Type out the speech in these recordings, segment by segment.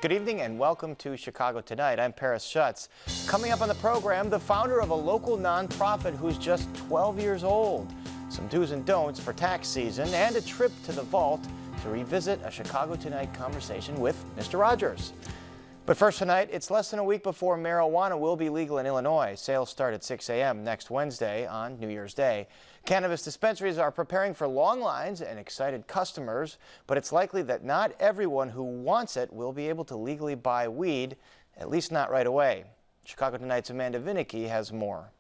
Good evening and welcome to Chicago Tonight. I'm Paris Schutz. Coming up on the program, the founder of a local nonprofit who's just 12 years old. Some do's and don'ts for tax season and a trip to the vault to revisit a Chicago Tonight conversation with Mr. Rogers. But first tonight, it's less than a week before marijuana will be legal in Illinois. Sales start at 6 a.m. next Wednesday on New Year's Day. Cannabis dispensaries are preparing for long lines and excited customers, but it's likely that not everyone who wants it will be able to legally buy weed, at least not right away. Chicago Tonight's Amanda Vinicky has more.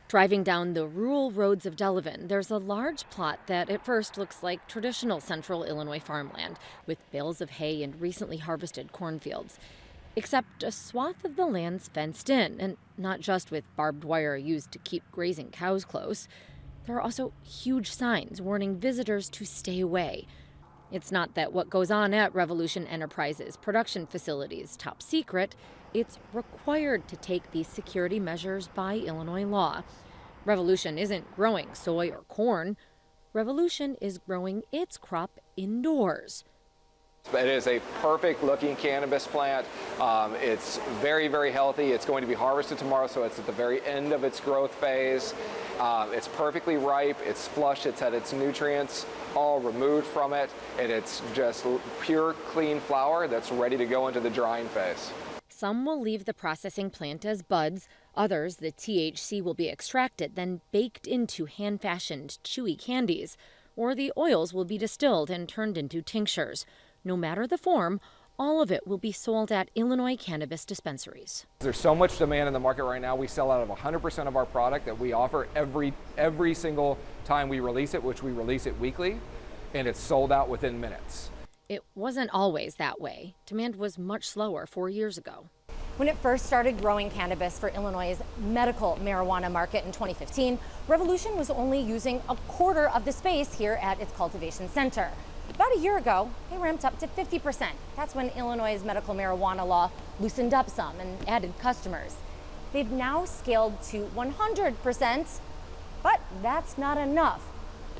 Driving down the rural roads of Delavan, there's a large plot that at first looks like traditional central Illinois farmland, with bales of hay and recently harvested cornfields. Except a swath of the land's fenced in, and not just with barbed wire used to keep grazing cows close. There are also huge signs warning visitors to stay away. It's not that what goes on at Revolution Enterprises production facilities top secret. It's required to take these security measures by Illinois law. Revolution isn't growing soy or corn. Revolution is growing its crop indoors. It is a perfect looking cannabis plant. It's very, very healthy. It's going to be harvested tomorrow, so it's at the very end of its growth phase. It's perfectly ripe, it's flush, it's had its nutrients all removed from it, and it's just pure, clean flower that's ready to go into the drying phase. Some will leave the processing plant as buds. Others, the THC will be extracted, then baked into hand-fashioned chewy candies. Or the oils will be distilled and turned into tinctures. No matter the form, all of it will be sold at Illinois cannabis dispensaries. There's so much demand in the market right now. We sell out of 100% of our product that we offer every single time we release it, which we release it weekly, and it's sold out within minutes. It wasn't always that way. Demand was much slower 4 years ago. When it first started growing cannabis for Illinois' medical marijuana market in 2015, Revolution was only using a quarter of the space here at its cultivation center. About a year ago, they ramped up to 50%. That's when Illinois' medical marijuana law loosened up some and added customers. They've now scaled to 100%, but that's not enough.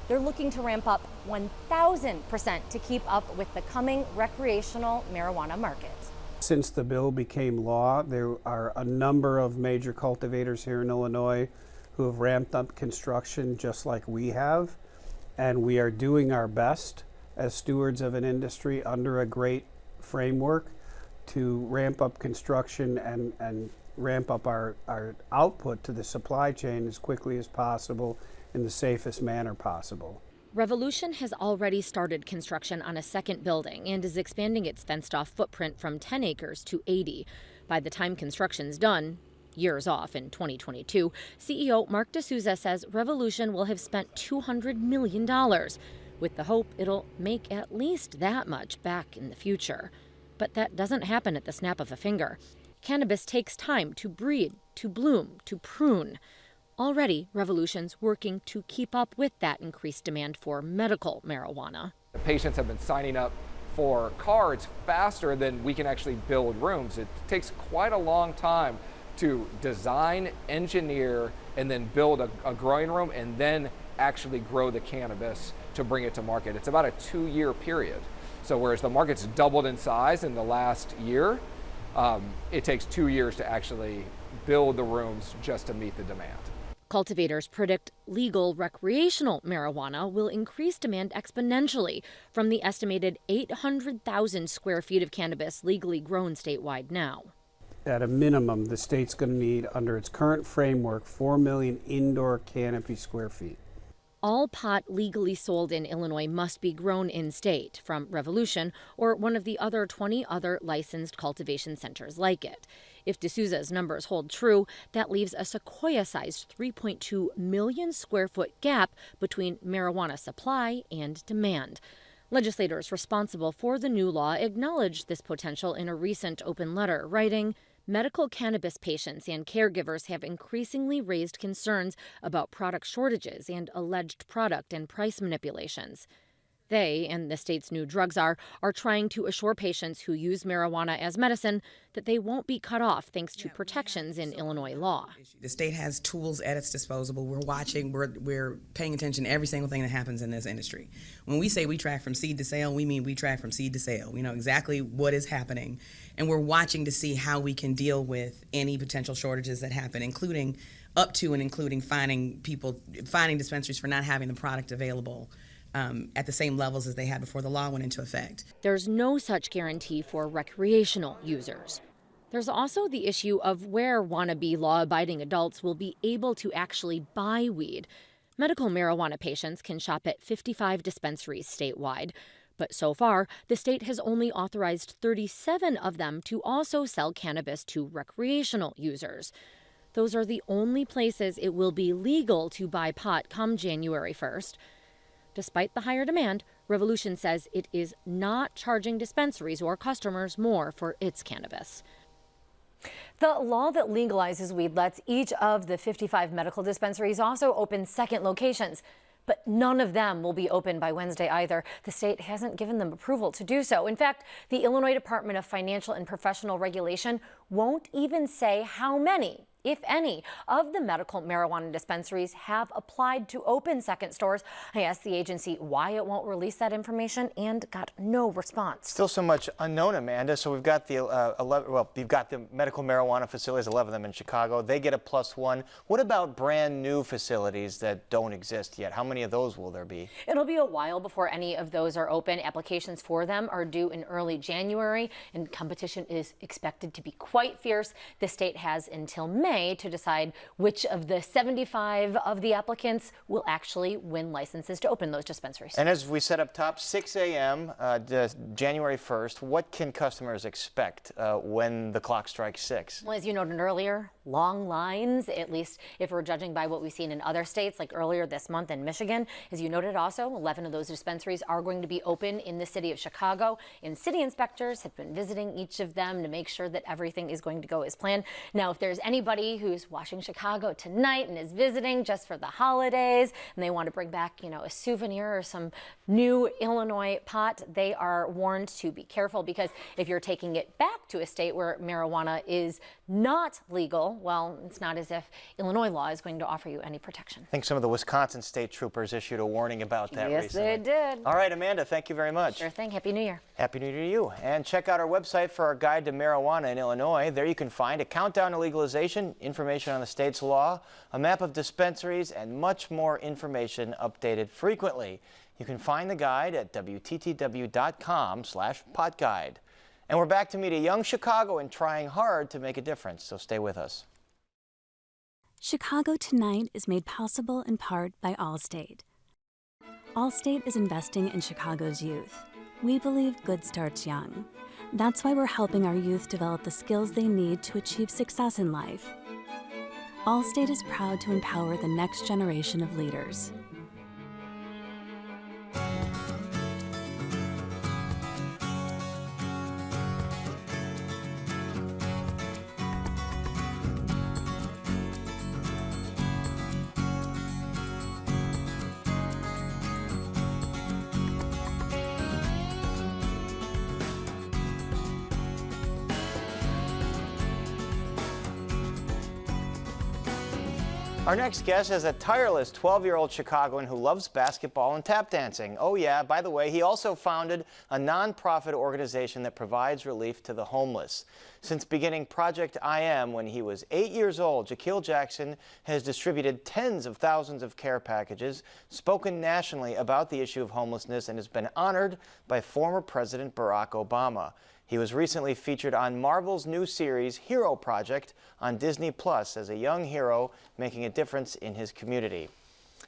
They're looking to ramp up 1,000% to keep up with the coming recreational marijuana market. Since the bill became law, there are a number of major cultivators here in Illinois who have ramped up construction just like we have, and we are doing our best as stewards of an industry under a great framework to ramp up construction and ramp up our output to the supply chain as quickly as possible in the safest manner possible. Revolution has already started construction on a second building and is expanding its fenced-off footprint from 10 acres to 80. By the time construction's done, years off in 2022, CEO Mark D'Souza says Revolution will have spent $200 million, with the hope it'll make at least that much back in the future. But that doesn't happen at the snap of a finger. Cannabis takes time to breed, to bloom, to prune. Already, Revolution's working to keep up with that increased demand for medical marijuana. The patients have been signing up for cards faster than we can actually build rooms. It takes quite a long time to design, engineer, and then build a growing room and then actually grow the cannabis to bring it to market. It's about a 2-year period. So whereas the market's doubled in size in the last year, it takes 2 years to actually build the rooms just to meet the demand. Cultivators predict legal recreational marijuana will increase demand exponentially from the estimated 800,000 square feet of cannabis legally grown statewide now. At a minimum, the state's going to need, under its current framework, 4 million indoor canopy square feet. All pot legally sold in Illinois must be grown in-state from Revolution or one of the other 20 other licensed cultivation centers like it. If D'Souza's numbers hold true, that leaves a Sequoia-sized 3.2 million square foot gap between marijuana supply and demand. Legislators responsible for the new law acknowledged this potential in a recent open letter, writing, "Medical cannabis patients and caregivers have increasingly raised concerns about product shortages and alleged product and price manipulations. They, and the state's new drug czar, are trying to assure patients who use marijuana as medicine that they won't be cut off thanks to protections in Illinois law. The state has tools at its disposal. We're watching, we're paying attention to every single thing that happens in this industry. When we say we track from seed to sale, we mean we track from seed to sale. We know exactly what is happening, and we're watching to see how we can deal with any potential shortages that happen, including up to and including finding dispensaries for not having the product available at the same levels as they had before the law went into effect. There's no such guarantee for recreational users. There's also the issue of where wannabe law-abiding adults will be able to actually buy weed. Medical marijuana patients can shop at 55 dispensaries statewide, but so far, the state has only authorized 37 of them to also sell cannabis to recreational users. Those are the only places it will be legal to buy pot come January 1st. Despite the higher demand, Revolution says it is not charging dispensaries or customers more for its cannabis. The law that legalizes weed lets each of the 55 medical dispensaries also open second locations. But none of them will be open by Wednesday either. The state hasn't given them approval to do so. In fact, the Illinois Department of Financial and Professional Regulation won't even say how many, if any, of the medical marijuana dispensaries have applied to open second stores. I asked the agency why it won't release that information and got no response. Still so much unknown, Amanda. So we've got the you've got the medical marijuana facilities, 11 of them in Chicago. They get a +1. What about brand new facilities that don't exist yet? How many of those will there be? It'll be a while before any of those are open. Applications for them are due in early January, and competition is expected to be quite fierce. The state has until May to decide which of the 75 of the applicants will actually win licenses to open those dispensaries. And as we said up top, 6 a.m. January 1st, what can customers expect when the clock strikes 6? Well, as you noted earlier, long lines, at least if we're judging by what we've seen in other states, like earlier this month in Michigan. As you noted also, 11 of those dispensaries are going to be open in the city of Chicago, and city inspectors have been visiting each of them to make sure that everything is going to go as planned. Now, if there's anybody who's watching Chicago tonight and is visiting just for the holidays and they want to bring back, a souvenir or some new Illinois pot, they are warned to be careful, because if you're taking it back to a state where marijuana is not legal, well, it's not as if Illinois law is going to offer you any protection. I think some of the Wisconsin state troopers issued a warning about that Yes, recently. they did. All right, Amanda, thank you very much. Sure thing. Happy New Year. Happy New Year to you. And check out our website for our guide to marijuana in Illinois. There you can find a countdown to legalization, information on the state's law, a map of dispensaries, and much more information updated frequently. You can find the guide at WTTW.com/potguide. And we're back to meet a young Chicagoan trying hard to make a difference, so stay with us. Chicago Tonight is made possible in part by Allstate. Allstate is investing in Chicago's youth. We believe good starts young. That's why we're helping our youth develop the skills they need to achieve success in life. Allstate is proud to empower the next generation of leaders. Our next guest is a tireless 12-year-old Chicagoan who loves basketball and tap dancing. Oh yeah, by the way, he also founded a nonprofit organization that provides relief to the homeless. Since beginning Project I Am when he was 8 years old, Jaquil Jackson has distributed tens of thousands of care packages, spoken nationally about the issue of homelessness, and has been honored by former President Barack Obama. He was recently featured on Marvel's new series, Hero Project, on Disney Plus as a young hero making a difference in his community.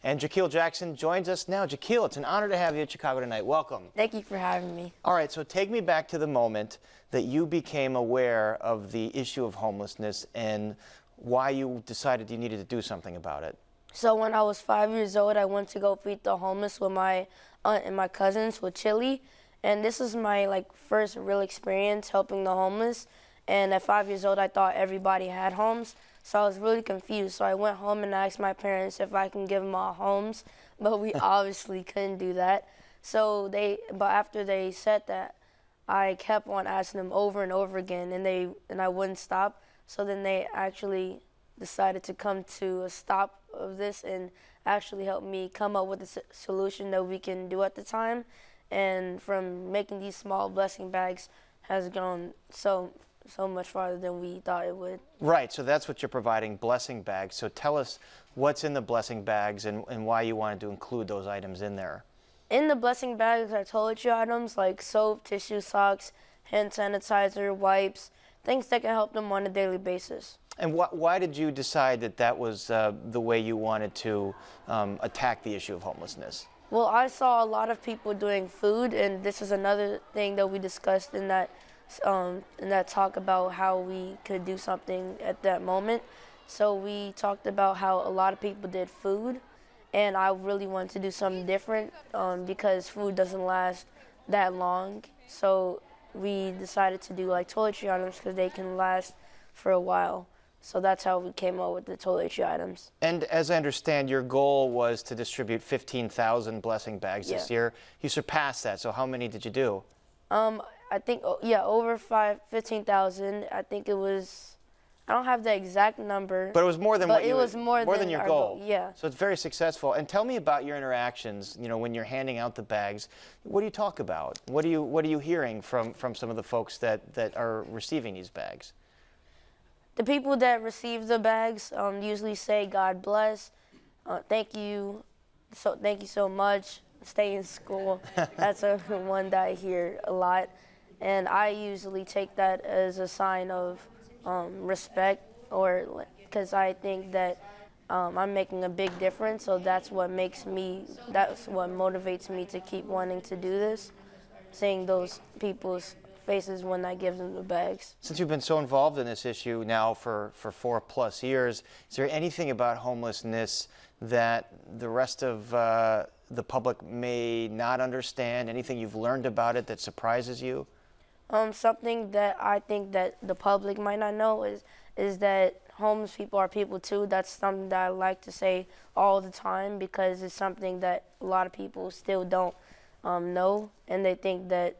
And Jaquil Jackson joins us now. Jaquil, it's an honor to have you at Chicago Tonight. Welcome. Thank you for having me. All right, so take me back to the moment that you became aware of the issue of homelessness and why you decided you needed to do something about it. So when I was 5 years old, I went to go feed the homeless with my aunt and my cousins with chili. And this was my first real experience helping the homeless. And at 5 years old, I thought everybody had homes. So I was really confused. So I went home and asked my parents if I can give them all homes, but we obviously couldn't do that. So but after they said that, I kept on asking them over and over again, and I wouldn't stop. So then they actually decided to come to a stop of this and actually help me come up with a solution that we can do at the time. And from making these small blessing bags has gone so much farther than we thought it would. Right, so that's what you're providing, blessing bags. So tell us what's in the blessing bags and why you wanted to include those items in there. In the blessing bags are toiletry items like soap, tissue, socks, hand sanitizer, wipes, things that can help them on a daily basis. And why did you decide that that was the way you wanted to attack the issue of homelessness? Well, I saw a lot of people doing food, and this is another thing that we discussed in that talk about how we could do something at that moment. So we talked about how a lot of people did food, and I really wanted to do something different because food doesn't last that long. So we decided to do like toiletry items because they can last for a while. So that's how we came up with the toiletry items. And as I understand, your goal was to distribute 15,000 blessing bags this year. You surpassed that, so how many did you do? I think, over 15,000. I think it was, I don't have the exact number. But it was more than more than your goal. Yeah. So it's very successful. And tell me about your interactions. You know, when you're handing out the bags, what do you talk about? What are you hearing from some of the folks that are receiving these bags? The people that receive the bags usually say, "God bless, thank you so much, stay in school." That's one that I hear a lot, and I usually take that as a sign of respect, or because I think that I'm making a big difference. So that's what motivates me to keep wanting to do this, seeing those people's faces when I give them the bags. Since you've been so involved in this issue now for 4+ years, is there anything about homelessness that the rest of the public may not understand? Anything you've learned about it that surprises you? Something that I think that the public might not know is that homeless people are people too. That's something that I like to say all the time because it's something that a lot of people still don't know, and they think that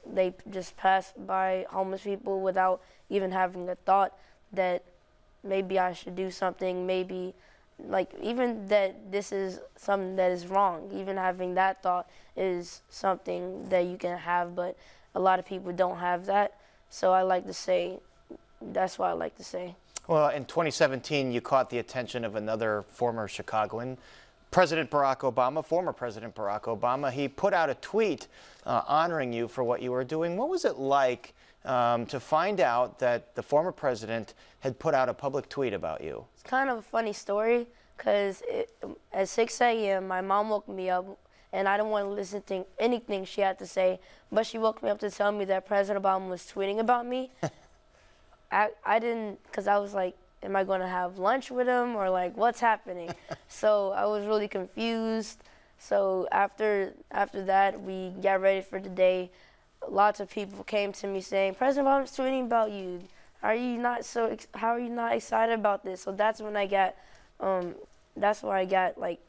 they just pass by homeless people without even having a thought that maybe I should do something, maybe even that this is something that is wrong. Even having that thought is something that you can have, but a lot of people don't have that. So that's what I like to say. Well, in 2017, you caught the attention of another former Chicagoan, former President Barack Obama. He put out a tweet honoring you for what you were doing. What was it like to find out that the former president had put out a public tweet about you? It's kind of a funny story because at 6 a.m. my mom woke me up, and I didn't want to listen to anything she had to say, but she woke me up to tell me that President Obama was tweeting about me. I didn't, because I was like, am I going to have lunch with him, or what's happening? So I was really confused. So after that, we got ready for the day. Lots of people came to me saying, President Obama's tweeting about you. How are you not excited about this? So that's when I got,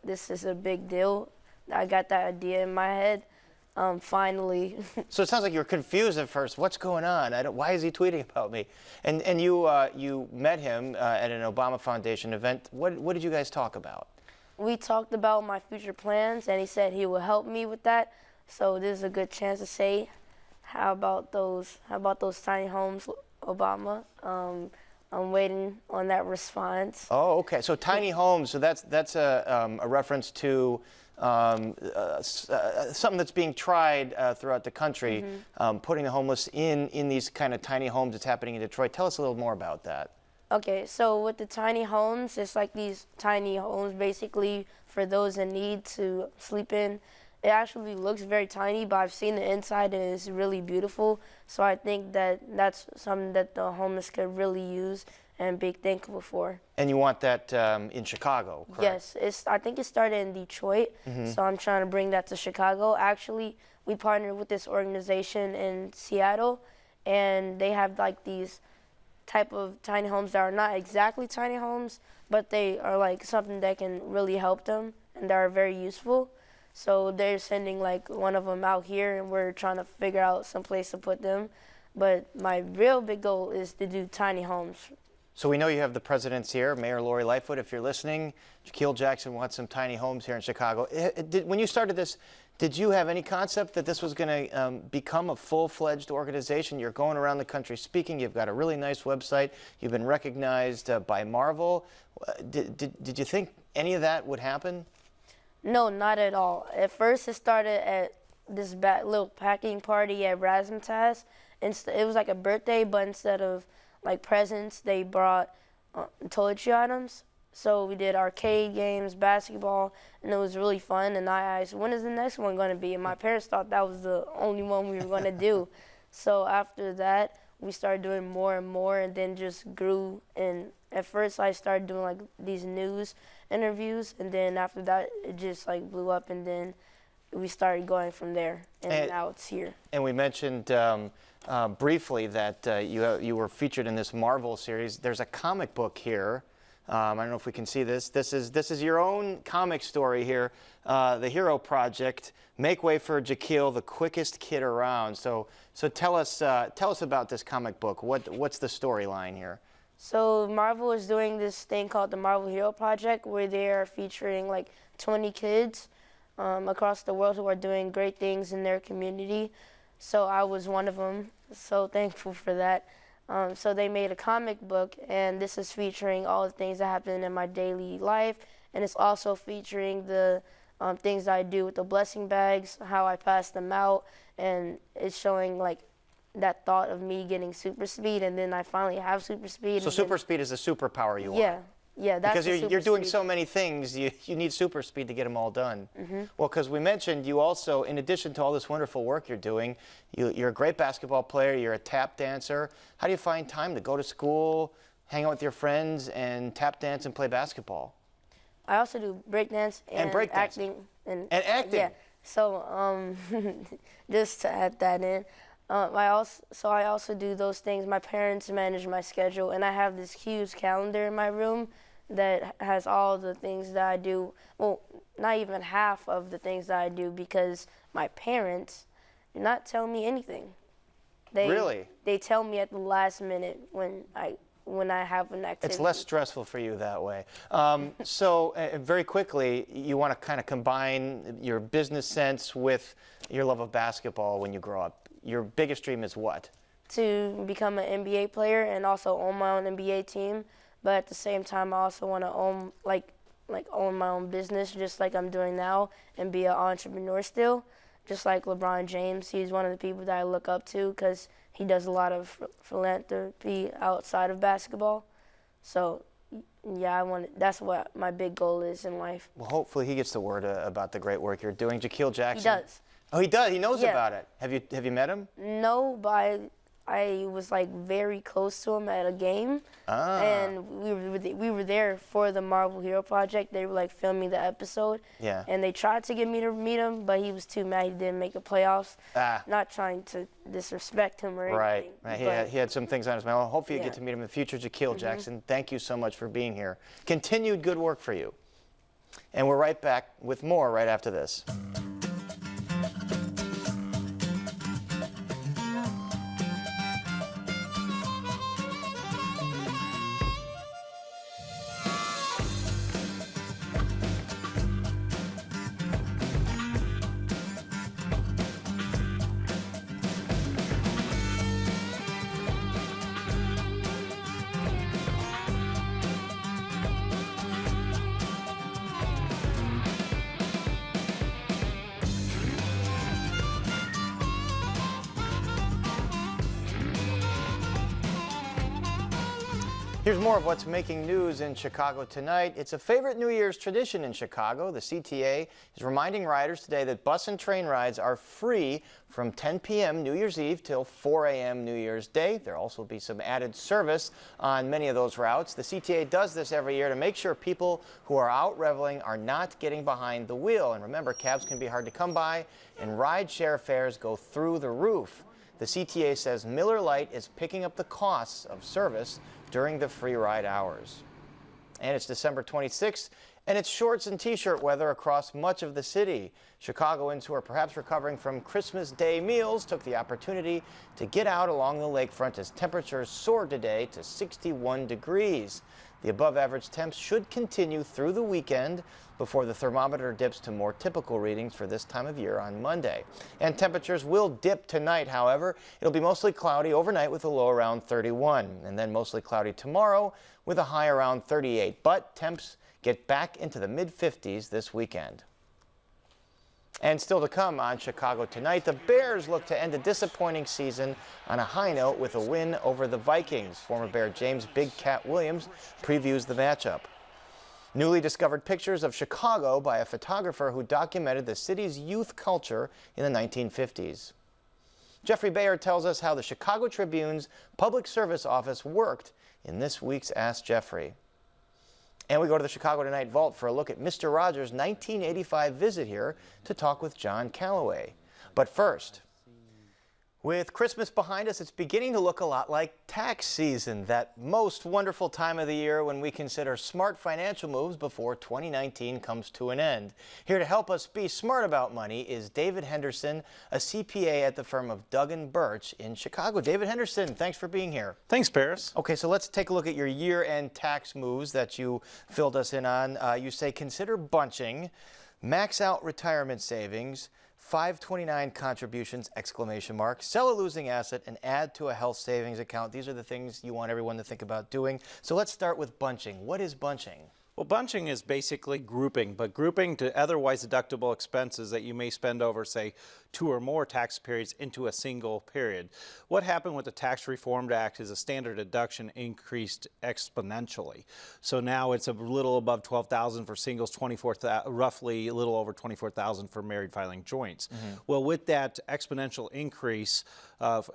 this is a big deal. I got that idea in my head. Finally. So it sounds like you were confused at first. What's going on? Why is he tweeting about me? And you met him at an Obama Foundation event. What did you guys talk about? We talked about my future plans, and he said he would help me with that. So this is a good chance to say, how about those tiny homes, Obama? I'm waiting on that response. Oh, okay. So tiny homes. So that's a reference to something that's being tried throughout the country, putting the homeless in these kind of tiny homes that's happening in Detroit. Tell us a little more about that. Okay, so with the tiny homes, it's like these tiny homes basically for those in need to sleep in. It actually looks very tiny, but I've seen the inside and it's really beautiful. So I think that that's something that the homeless could really use and be thankful for. And you want that in Chicago, correct? Yes, I think it started in Detroit, so I'm trying to bring that to Chicago. Actually, we partnered with this organization in Seattle, and they have these type of tiny homes that are not exactly tiny homes, but they are something that can really help them and that are very useful. So they're sending like one of them out here, and we're trying to figure out some place to put them. But my real big goal is to do tiny homes. So we know you have the presidents here, Mayor Lori Lightfoot. If you're listening, Shaquille Jackson wants some tiny homes here in Chicago. When you started this, did you have any concept that this was going to become a full-fledged organization? You're going around the country speaking. You've got a really nice website. You've been recognized by Marvel. Did you think any of that would happen? No, not at all. At first, it started at this little packing party at Razzmatazz. It was like a birthday, but instead of like presents, they brought toiletry items. So we did arcade games, basketball, and it was really fun. And I asked, when is the next one going to be? And my parents thought that was the only one we were going to do. So after that, we started doing more and more, and then just grew. And at first, I started doing like these news interviews, and then after that, it just like blew up, and then we started going from there, and now it's here. And we mentioned briefly that you were featured in this Marvel series. There's a comic book here. I don't know if we can see this. This is your own comic story here, the Hero Project. Make way for Jaquil, the quickest kid around. So tell us about this comic book. What's the storyline here? So Marvel is doing this thing called the Marvel Hero Project, where they are featuring like 20 kids across the world who are doing great things in their community. So I was one of them. So thankful for that. So they made a comic book, and this is featuring all the things that happen in my daily life, and it's also featuring the things that I do with the blessing bags, how I pass them out, and it's showing like that thought of me getting super speed, and then I finally have super speed. So super speed is a superpower you want. Yeah, that's because you're doing so many things, you need super speed to get them all done. Well, because we mentioned you also, in addition to all this wonderful work you're doing, you're a great basketball player, you're a tap dancer. How do you find time to go to school, hang out with your friends, and tap dance and play basketball? I also do breakdance and acting. And acting? Yeah, so just to add that in. I also do those things. My parents manage my schedule, and I have this huge calendar in my room that has all the things that I do. Well, not even half of the things that I do, because my parents do not tell me anything. Really? They tell me at the last minute when I have an activity. It's less stressful for you that way. So very quickly, you want to kind of combine your business sense with your love of basketball when you grow up. Your biggest dream is what? To become an NBA player and also own my own NBA team. But at the same time, I also want to own own my own business, just like I'm doing now, and be an entrepreneur still. Just like LeBron James, he's one of the people that I look up to, because he does a lot of philanthropy outside of basketball. So yeah, that's what my big goal is in life. Well, hopefully he gets the word about the great work you're doing. Jaquil Jackson. He does. Oh, he does. He knows about it. Have you met him? No, but I was like very close to him at a game, and we were there for the Marvel Hero Project. They were like filming the episode, and they tried to get me to meet him, but he was too mad he didn't make the playoffs. Not trying to disrespect him or anything. Right. He had some things on his mind. Well, hopefully you get to meet him in the future. Jaquil Jackson, thank you so much for being here. Continued good work for you. And we're right back with more right after this. Here's more of what's making news in Chicago tonight. It's a favorite New Year's tradition in Chicago. The CTA is reminding riders today that bus and train rides are free from 10 p.m. New Year's Eve till 4 a.m. New Year's Day. There'll also be some added service on many of those routes. The CTA does this every year to make sure people who are out reveling are not getting behind the wheel. And remember, cabs can be hard to come by, and ride share fares go through the roof. The CTA says Miller Lite is picking up the costs of service during the free ride hours. And it's December 26th, And it's shorts and t-shirt weather across much of the city. Chicagoans who are perhaps recovering from Christmas Day meals took the opportunity to get out along the lakefront as temperatures soared today to 61 degrees. The above average temps should continue through the weekend before the thermometer dips to more typical readings for this time of year on Monday. And temperatures will dip tonight, however. It'll be mostly cloudy overnight with a low around 31, and then mostly cloudy tomorrow with a high around 38. But temps get back into the mid-50s this weekend. And still to come on Chicago Tonight, the Bears look to end a disappointing season on a high note with a win over the Vikings. Former Bear James Big Cat Williams previews the matchup. Newly discovered pictures of Chicago by a photographer who documented the city's youth culture in the 1950s. Jeffrey Bayer tells us how the Chicago Tribune's Public Service Office worked in this week's Ask Jeffrey. And we go to the Chicago Tonight Vault for a look at Mr. Rogers' 1985 visit here to talk with John Calloway. But first, with Christmas behind us, it's beginning to look a lot like tax season, that most wonderful time of the year when we consider smart financial moves before 2019 comes to an end. Here to help us be smart about money is David Henderson, a CPA at the firm of Doug & Birch in Chicago. David Henderson, thanks for being here. Thanks, Paris. Okay, so let's take a look at your year-end tax moves that you filled us in on. You say consider bunching, max out retirement savings, 529 contributions, exclamation mark, sell a losing asset and add to a health savings account. These are the things you want everyone to think about doing. So let's start with bunching. What is bunching? Well, bunching is basically grouping, but grouping to otherwise deductible expenses that you may spend over, say, 2 or more tax periods into a single period. What happened with the Tax Reform Act is a standard deduction increased exponentially. So now it's a little above $12,000 for singles, roughly a little over $24,000 for married filing joints. Well, with that exponential increase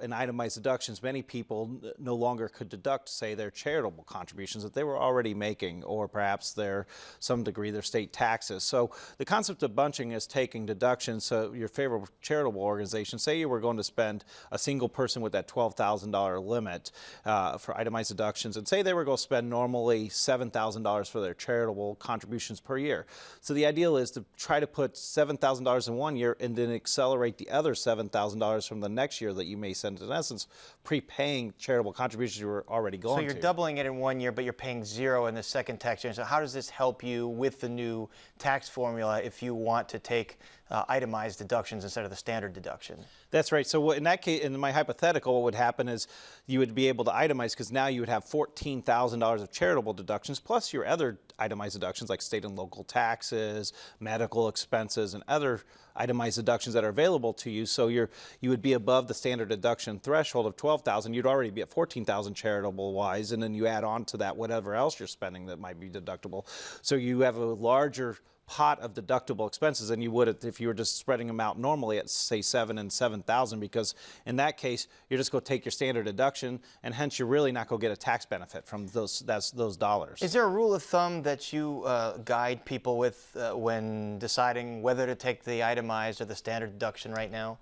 in itemized deductions, many people no longer could deduct, say, their charitable contributions that they were already making, or perhaps some degree their state taxes. So the concept of bunching is taking deductions. So your favorite charitable organization, say you were going to spend a single person with that $12,000 limit for itemized deductions, and say they were going to spend normally $7,000 for their charitable contributions per year. So the ideal is to try to put $7,000 in one year and then accelerate the other $7,000 from the next year that you may send, in essence, prepaying charitable contributions you were already going to. So you're doubling it in 1 year, but you're paying 0 in the second tax year. So how does this help you with the new tax formula if you want to take itemized deductions instead of the standard deduction? That's right. So in that case, in my hypothetical, what would happen is you would be able to itemize, because now you would have $14,000 of charitable deductions plus your other itemized deductions like state and local taxes, medical expenses, and other itemized deductions that are available to you. So you would be above the standard deduction threshold of $12,000. You'd already be at $14,000 charitable wise, and then you add on to that whatever else you're spending that might be deductible. So you have a larger pot of deductible expenses than you would if you were just spreading them out normally at, say, $7,000 and $7,000, because in that case you're just going to take your standard deduction, and hence you're really not going to get a tax benefit from those dollars. Is there a rule of thumb that you guide people with when deciding whether to take the itemized or the standard deduction right now?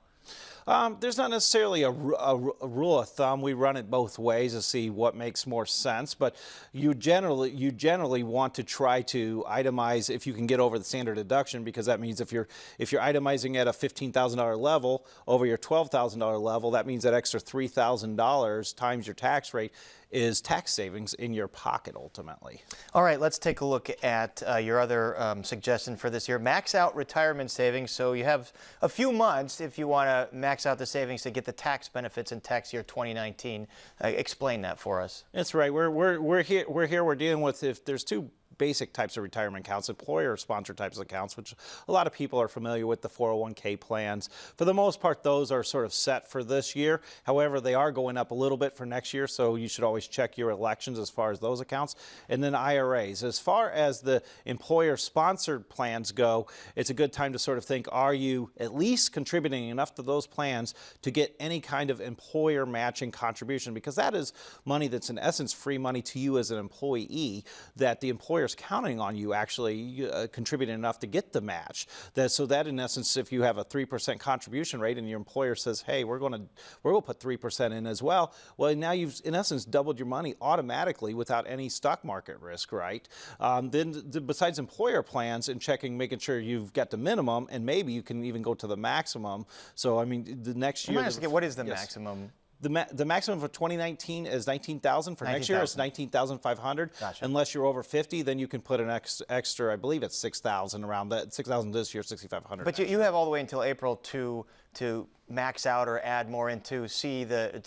There's not necessarily a rule of thumb. We run it both ways to see what makes more sense, but you generally want to try to itemize if you can get over the standard deduction, because that means if you're itemizing at a $15,000 level over your $12,000 level, that means that extra $3,000 times your tax rate is tax savings in your pocket ultimately. All right, let's take a look at your other suggestion for this year. Max out retirement savings. So you have a few months if you want to max out the savings to get the tax benefits in tax year 2019. Explain that for us. That's right. We're dealing with, if there's two basic types of retirement accounts, employer-sponsored types of accounts, which a lot of people are familiar with, the 401k plans. For the most part, those are sort of set for this year. However, they are going up a little bit for next year, so you should always check your elections as far as those accounts. And then IRAs. As far as the employer-sponsored plans go, it's a good time to sort of think, are you at least contributing enough to those plans to get any kind of employer matching contribution? Because that is money that's in essence free money to you as an employee that the employer is counting on you actually contributing enough to get the match. So that in essence, if you have a 3% contribution rate and your employer says, hey, we're going to put 3% in as well, well, now you've in essence doubled your money automatically without any stock market risk, right? Then besides employer plans and making sure you've got the minimum, and maybe you can even go to the maximum. So I mean, the next year. What is the maximum? The maximum for 2019 is 19,000. For next year, it's 19,500. Gotcha. Unless you're over 50, then you can put an extra. I believe it's 6,000 around that. 6,000 this year, 6,500. But you have all the way until April to max out or add more into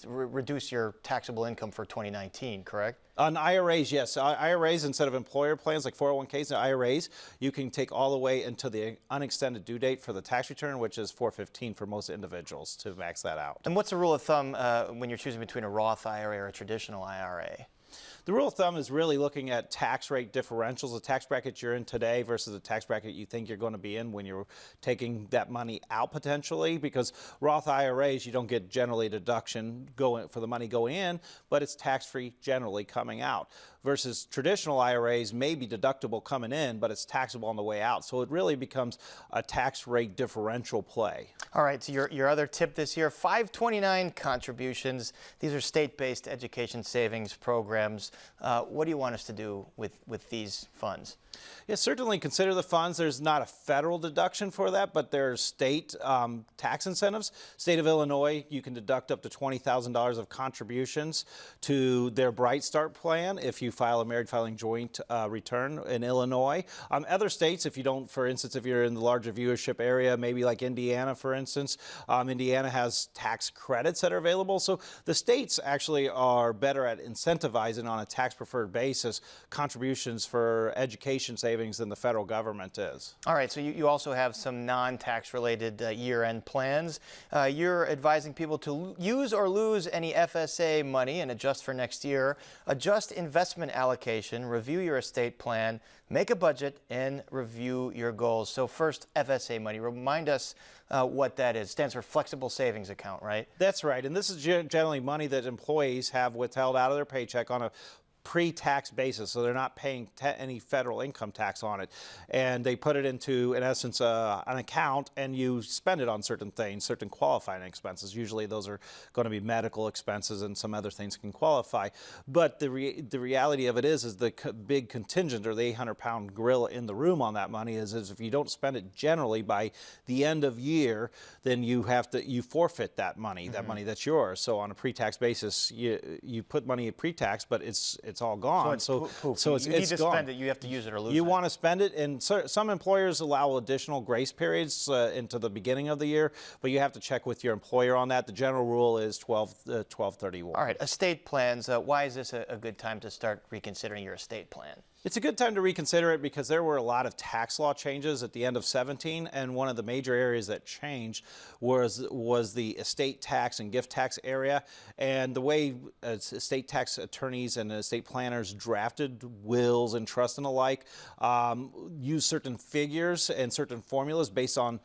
reduce your taxable income for 2019, correct? On IRAs, yes. IRAs, instead of employer plans like 401ks and IRAs, you can take all the way into the unextended due date for the tax return, which is 4/15 for most individuals, to max that out. And what's the rule of thumb when you're choosing between a Roth IRA or a traditional IRA? The rule of thumb is really looking at tax rate differentials, the tax bracket you're in today versus the tax bracket you think you're going to be in when you're taking that money out potentially, because Roth IRAs, you don't get generally a deduction for the money going in, but it's tax-free generally coming out, versus traditional IRAs may be deductible coming in, but it's taxable on the way out. So it really becomes a tax rate differential play. All right, so your other tip this year, 529 contributions. These are state-based education savings programs. What do you want us to do with these funds? Yeah, certainly consider the funds. There's not a federal deduction for that, but there's state tax incentives. State of Illinois, you can deduct up to $20,000 of contributions to their Bright Start plan if you file a married filing joint return in Illinois. Other states, if you don't, for instance, if you're in the larger viewership area, maybe like Indiana, for instance, Indiana has tax credits that are available. So the states actually are better at incentivizing on a tax-preferred basis contributions for education savings than the federal government is. All right, so you also have some non-tax related year-end plans. You're advising people to use or lose any FSA money and adjust for next year, adjust investment allocation, review your estate plan, make a budget, and review your goals. So first, FSA money. Remind us what that is. It stands for Flexible Savings Account, right? That's right, and this is generally money that employees have withheld out of their paycheck on a pre-tax basis, so they're not paying any federal income tax on it, and they put it into, in essence, an account, and you spend it on certain things, certain qualifying expenses. Usually those are going to be medical expenses, and some other things can qualify. But the reality of it is the big contingent, or the 800-pound gorilla in the room on that money is if you don't spend it generally by the end of year, then you forfeit that money, that money that's yours. So on a pre-tax basis, you put money at pre-tax, but it's all gone. So it's you need to gone. spend it. You have to use it or lose it. You want to spend it, and some employers allow additional grace periods into the beginning of the year, but you have to check with your employer on that. The general rule is 12/31. All right, estate plans. Why is this a good time to start reconsidering your estate plan? It's a good time to reconsider it because there were a lot of tax law changes at the end of 17, and one of the major areas that changed was the estate tax and gift tax area. And the way estate tax attorneys and estate planners drafted wills and trusts and the like used certain figures and certain formulas based on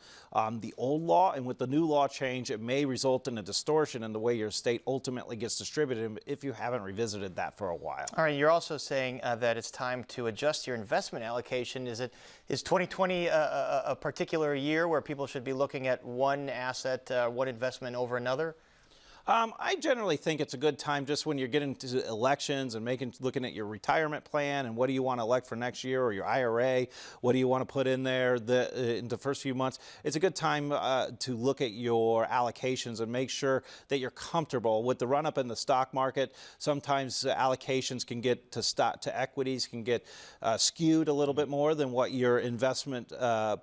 the old law. And with the new law change, it may result in a distortion in the way your estate ultimately gets distributed if you haven't revisited that for a while. All right, you're also saying that it's time to adjust your investment allocation. Is 2020 a particular year where people should be looking at one asset, one investment over another? I generally think it's a good time just when you're getting to elections and looking at your retirement plan and what do you want to elect for next year, or your IRA, what do you want to put in there in the first few months. It's a good time to look at your allocations and make sure that you're comfortable. With the run-up in the stock market, sometimes allocations can get to equities can get skewed a little bit more than what your investment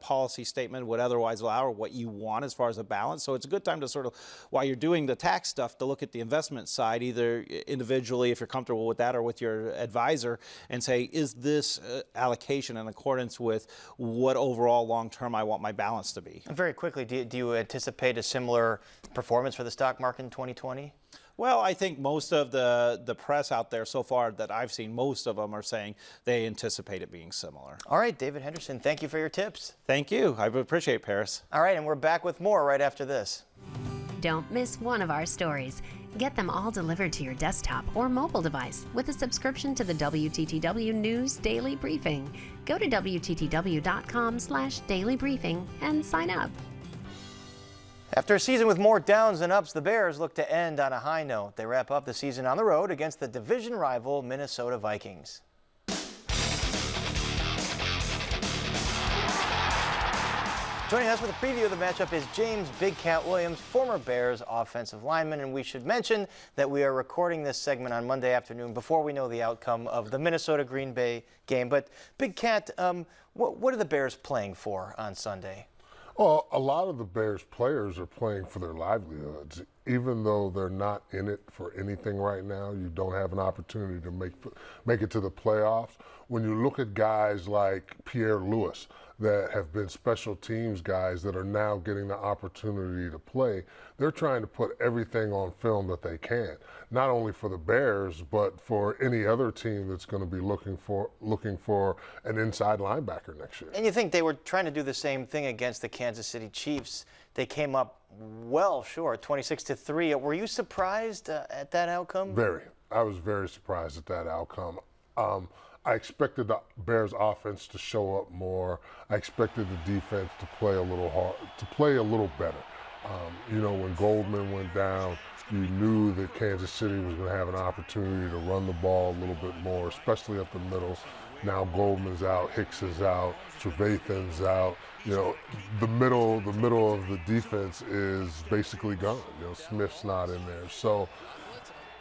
policy statement would otherwise allow, or what you want as far as a balance. So it's a good time to sort of, while you're doing the tax stuff, to look at the investment side, either individually if you're comfortable with that, or with your advisor, and say, is this allocation in accordance with what overall long-term I want my balance to be? And very quickly, do you anticipate a similar performance for the stock market in 2020? Well, I think most of the press out there so far that I've seen, most of them are saying they anticipate it being similar. All right, David Henderson, thank you for your tips. Thank you. I appreciate it, Paris. All right, and we're back with more right after this. Don't miss one of our stories. Get them all delivered to your desktop or mobile device with a subscription to the WTTW News Daily Briefing. Go to WTTW.com/daily briefing and sign up. After a season with more downs than ups, the Bears look to end on a high note. They wrap up the season on the road against the division rival Minnesota Vikings. Joining us with a preview of the matchup is James Big Cat Williams, former Bears offensive lineman, and we should mention that we are recording this segment on Monday afternoon before we know the outcome of the Minnesota-Green Bay game. But Big Cat, what are the Bears playing for on Sunday? Well, a lot of the Bears players are playing for their livelihoods. Even though they're not in it for anything right now, you don't have an opportunity to make it to the playoffs. When you look at guys like Pierre Lewis that have been special teams guys that are now getting the opportunity to play, they're trying to put everything on film that they can, not only for the Bears, but for any other team that's going to be looking for an inside linebacker next year. And you think they were trying to do the same thing against the Kansas City Chiefs. They came up well short, 26-3. Were you surprised at that outcome? Very. I was very surprised at that outcome. I expected the Bears offense to show up more. I expected the defense to play a little hard, to play a little better. You know, when Goldman went down, you knew that Kansas City was going to have an opportunity to run the ball a little bit more, especially up the middle. Now Goldman's out, Hicks is out, Trevathan's out. You know, the middle of the defense is basically gone. You know, Smith's not in there. So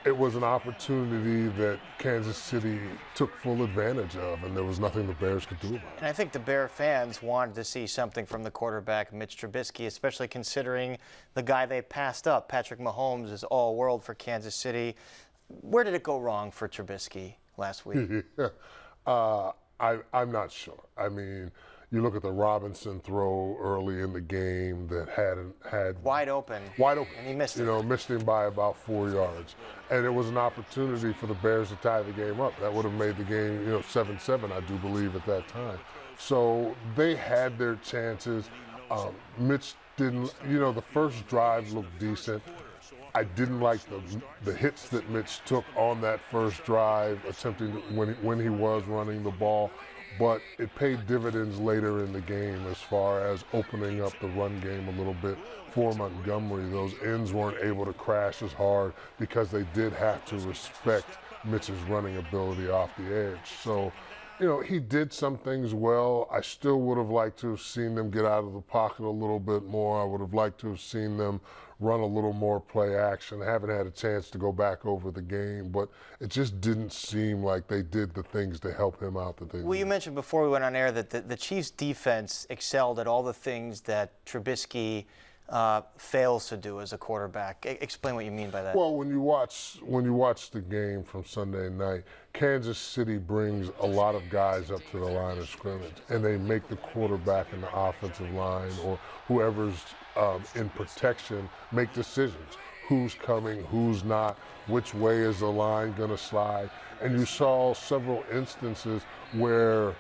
it was an opportunity that Kansas City took full advantage of, and there was nothing the Bears could do about it. And I think the Bear fans wanted to see something from the quarterback, Mitch Trubisky, especially considering the guy they passed up. Patrick Mahomes is all-world for Kansas City. Where did it go wrong for Trubisky last week? I'm not sure. I mean, you look at the Robinson throw early in the game that had wide open, and he missed it. You know, missed him by about 4 yards, and it was an opportunity for the Bears to tie the game up. That would have made the game, you know, 7-7, I do believe, at that time. So they had their chances. Mitch didn't. You know, the first drive looked decent. I didn't like the hits that Mitch took on that first drive, attempting when he was running the ball. But it paid dividends later in the game as far as opening up the run game a little bit for Montgomery. Those ends weren't able to crash as hard because they did have to respect Mitch's running ability off the edge. So, you know, he did some things well. I still would have liked to have seen them get out of the pocket a little bit more. I would have liked to have seen them run a little more play action. I haven't had a chance to go back over the game, but it just didn't seem like they did the things to help him out that they Well, you mentioned before we went on air that the Chiefs' defense excelled at all the things that Trubisky fails to do as a quarterback. Explain what you mean by that. Well, when you watch the game from Sunday night, Kansas City brings a lot of guys up to the line of scrimmage, and they make the quarterback and the offensive line or whoever's in protection make decisions. Who's coming, who's not, which way is the line going to slide. And you saw several instances where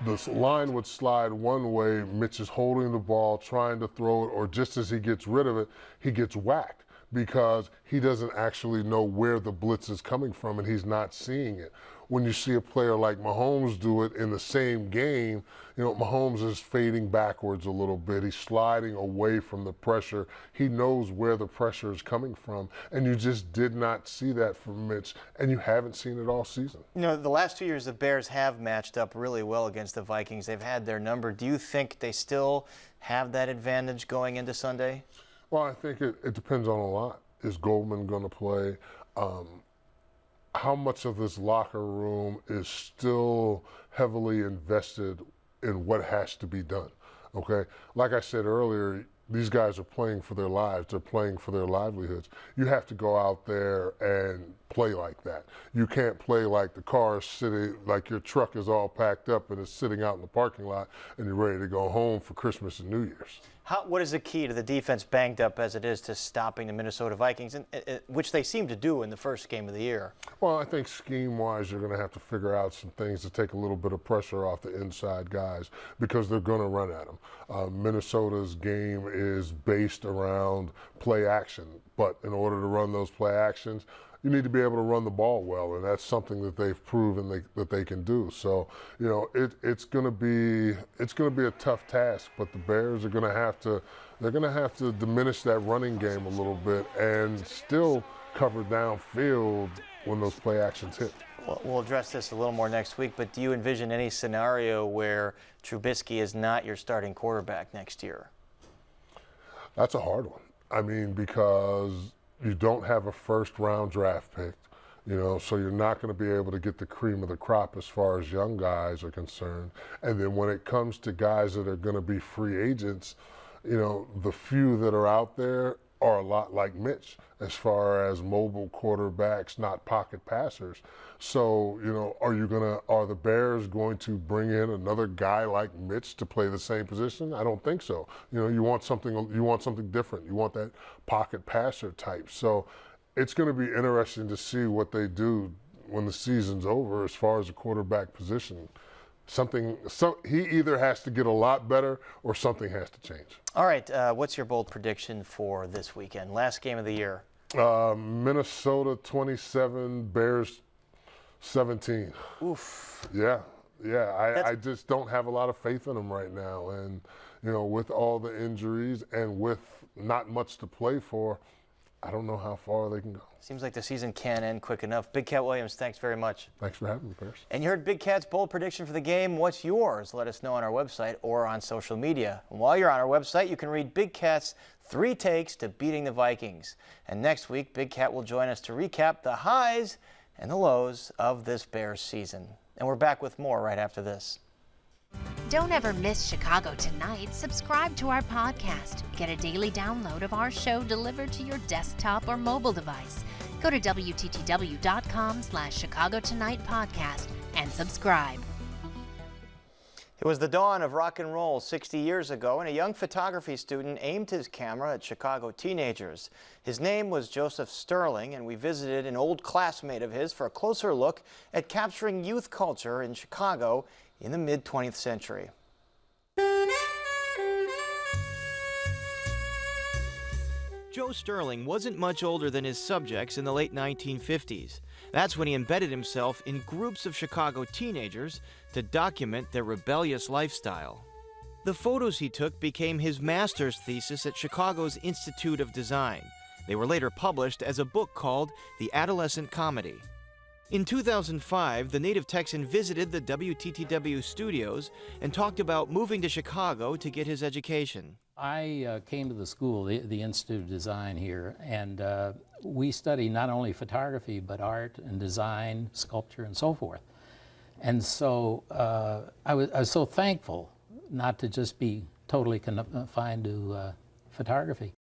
the line would slide one way, Mitch is holding the ball, trying to throw it, or just as he gets rid of it, he gets whacked because he doesn't actually know where the blitz is coming from and he's not seeing it. When you see a player like Mahomes do it in the same game, you know, Mahomes is fading backwards a little bit. He's sliding away from the pressure. He knows where the pressure is coming from, and you just did not see that from Mitch, and you haven't seen it all season. You know, the last 2 years, the Bears have matched up really well against the Vikings. They've had their number. Do you think they still have that advantage going into Sunday? Well, I think it depends on a lot. Is Goldman going to play? How much of this locker room is still heavily invested in what has to be done? Okay, like I said earlier, these guys are playing for their lives. They're playing for their livelihoods. You have to go out there and play like that. You can't play like the car is sitting, like your truck is all packed up and it's sitting out in the parking lot and you're ready to go home for Christmas and New Year's. What is the key to the defense, banged up as it is, to stopping the Minnesota Vikings, which they seem to do in the first game of the year? Well, I think scheme-wise, you're going to have to figure out some things to take a little bit of pressure off the inside guys because they're going to run at them. Minnesota's game is based around play action, but in order to run those play actions, you need to be able to run the ball well, and that's something that they've proven that they can do. So, you know, it's going to be a tough task, but the Bears are going to have to diminish that running game a little bit and still cover downfield when those play actions hit. We'll address this a little more next week, but do you envision any scenario where Trubisky is not your starting quarterback next year? That's a hard one. I mean, because you don't have a first-round draft pick, you know, so you're not going to be able to get the cream of the crop as far as young guys are concerned. And then when it comes to guys that are going to be free agents, you know, the few that are out there are a lot like Mitch as far as mobile quarterbacks, not pocket passers. So, you know, are the Bears going to bring in another guy like Mitch to play the same position? I don't think so. You know, you want something different. You want that pocket passer type. So it's going to be interesting to see what they do when the season's over as far as the quarterback position. He either has to get a lot better or something has to change. All right, what's your bold prediction for this weekend? Last game of the year. Minnesota 27, Bears 17. Oof. Yeah. I just don't have a lot of faith in them right now. And, you know, with all the injuries and with not much to play for, I don't know how far they can go. Seems like the season can't end quick enough. Big Cat Williams, thanks very much. Thanks for having me, Chris. And you heard Big Cat's bold prediction for the game. What's yours? Let us know on our website or on social media. And while you're on our website, you can read Big Cat's 3 takes to beating the Vikings. And next week, Big Cat will join us to recap the highs and the lows of this Bears season. And we're back with more right after this. Don't ever miss Chicago Tonight. Subscribe to our podcast. Get a daily download of our show delivered to your desktop or mobile device. Go to WTTW.com/Chicago Tonight Podcast and subscribe. It was the dawn of rock and roll 60 years ago, and a young photography student aimed his camera at Chicago teenagers. His name was Joseph Sterling, and we visited an old classmate of his for a closer look at capturing youth culture in Chicago in the mid-20th century. Joe Sterling wasn't much older than his subjects in the late 1950s. That's when he embedded himself in groups of Chicago teenagers to document their rebellious lifestyle. The photos he took became his master's thesis at Chicago's Institute of Design. They were later published as a book called The Adolescent Comedy. In 2005, the native Texan visited the WTTW studios and talked about moving to Chicago to get his education. I came to the school, the Institute of Design here, and we study not only photography, but art and design, sculpture, and so forth. And so I was so thankful not to just be totally confined to photography.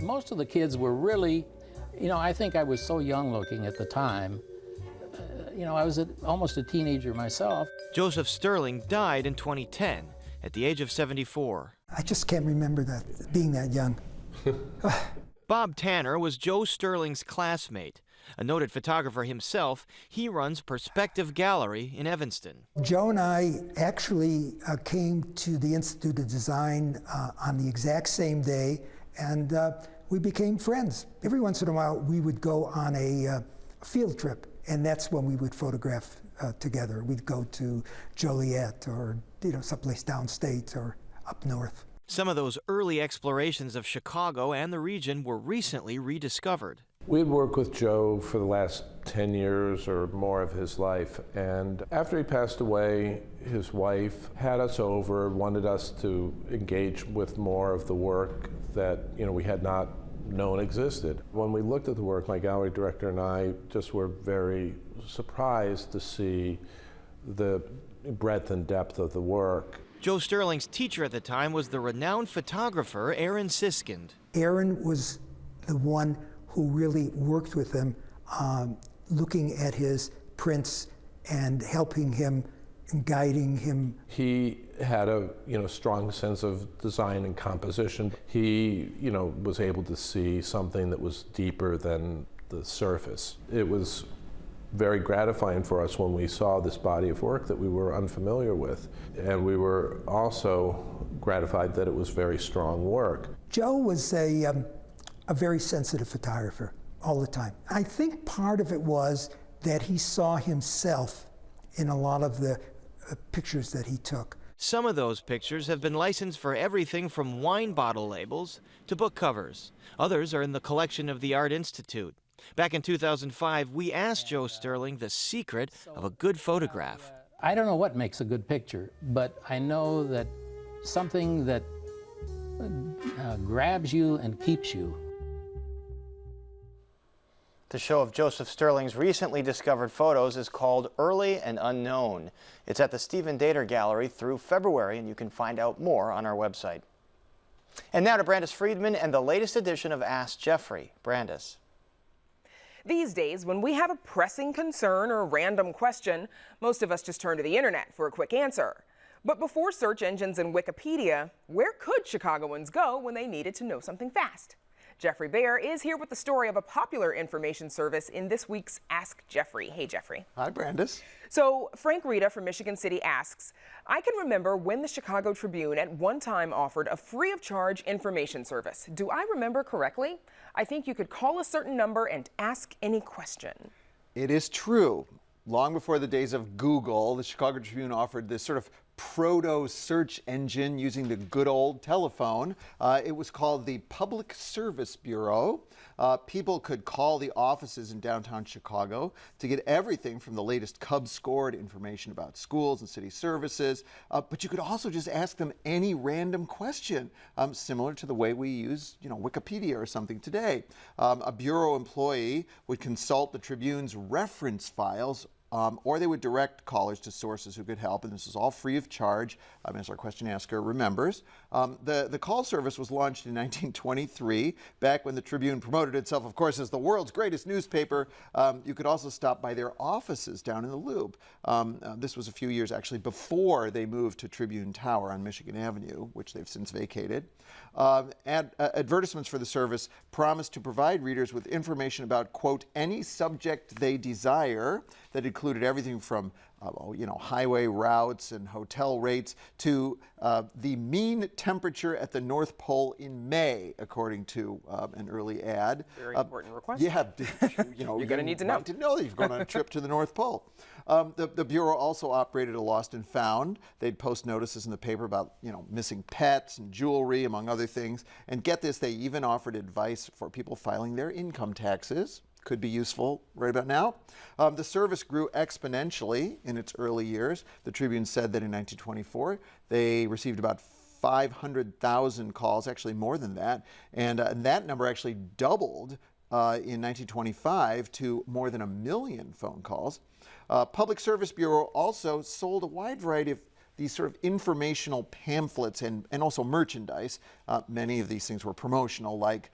Most of the kids were really, you know, I think I was so young looking at the time. You know, I was almost a teenager myself. Joseph Sterling died in 2010 at the age of 74. I just can't remember that, being that young. Bob Tanner was Joe Sterling's classmate. A noted photographer himself, he runs Perspective Gallery in Evanston. Joe and I actually came to the Institute of Design on the exact same day, and we became friends. Every once in a while, we would go on a field trip, and that's when we would photograph together. We'd go to Joliet or, you know, someplace downstate or up north. Some of those early explorations of Chicago and the region were recently rediscovered. We had worked with Joe for the last 10 years or more of his life, and after he passed away, his wife had us over, wanted us to engage with more of the work that, you know, we had not known existed. When we looked at the work, my gallery director and I just were very surprised to see the breadth and depth of the work. Joe Sterling's teacher at the time was the renowned photographer Aaron Siskind. Aaron was the one who really worked with him, looking at his prints and helping him and guiding him. He had a strong sense of design and composition. He was able to see something that was deeper than the surface. It was very gratifying for us when we saw this body of work that we were unfamiliar with, and we were also gratified that it was very strong work. Joe was a very sensitive photographer all the time. I think part of it was that he saw himself in a lot of the pictures that he took. Some of those pictures have been licensed for everything from wine bottle labels to book covers. Others are in the collection of the Art Institute. Back in 2005, we asked Joe Sterling the secret of a good photograph. I don't know what makes a good picture, but I know that something that grabs you and keeps you. The show of Joseph Sterling's recently discovered photos is called Early and Unknown. It's at the Stephen Dater Gallery through February, and you can find out more on our website. And now to Brandis Friedman and the latest edition of Ask Jeffrey. Brandis. These days, when we have a pressing concern or random question, most of us just turn to the internet for a quick answer. But before search engines and Wikipedia, where could Chicagoans go when they needed to know something fast? Jeffrey Baer is here with the story of a popular information service in this week's Ask Jeffrey. Hey, Jeffrey. Hi, Brandis. So, Frank Rita from Michigan City asks, I can remember when the Chicago Tribune at one time offered a free of charge information service. Do I remember correctly? I think you could call a certain number and ask any question. It is true. Long before the days of Google, the Chicago Tribune offered this sort of proto-search engine using the good old telephone. It was called the Public Service Bureau. People could call the offices in downtown Chicago to get everything from the latest Cubs score to information about schools and city services. But you could also just ask them any random question, similar to the way we use, Wikipedia or something today. A bureau employee would consult the Tribune's reference files, or they would direct callers to sources who could help, and this is all free of charge, as our question asker remembers. The call service was launched in 1923, back when the Tribune promoted itself, of course, as the world's greatest newspaper. You could also stop by their offices down in the Loop. This was a few years actually before they moved to Tribune Tower on Michigan Avenue, which they've since vacated. Advertisements for the service promised to provide readers with information about, quote, any subject they desire, that included everything from highway routes and hotel rates to the mean temperature at the North Pole in May, according to an early ad. Very important request. Yeah, you're going to need to know. To know that you've gone on a trip to the North Pole. The Bureau also operated a Lost and Found. They'd post notices in the paper about missing pets and jewelry, among other things. And get this, they even offered advice for people filing their income taxes. Could be useful right about now. The service grew exponentially in its early years. The Tribune said that in 1924, they received about 500,000 calls, actually more than that. And that number actually doubled in 1925 to more than 1 million phone calls. Public Service Bureau also sold a wide variety of these sort of informational pamphlets and also merchandise. Many of these things were promotional, like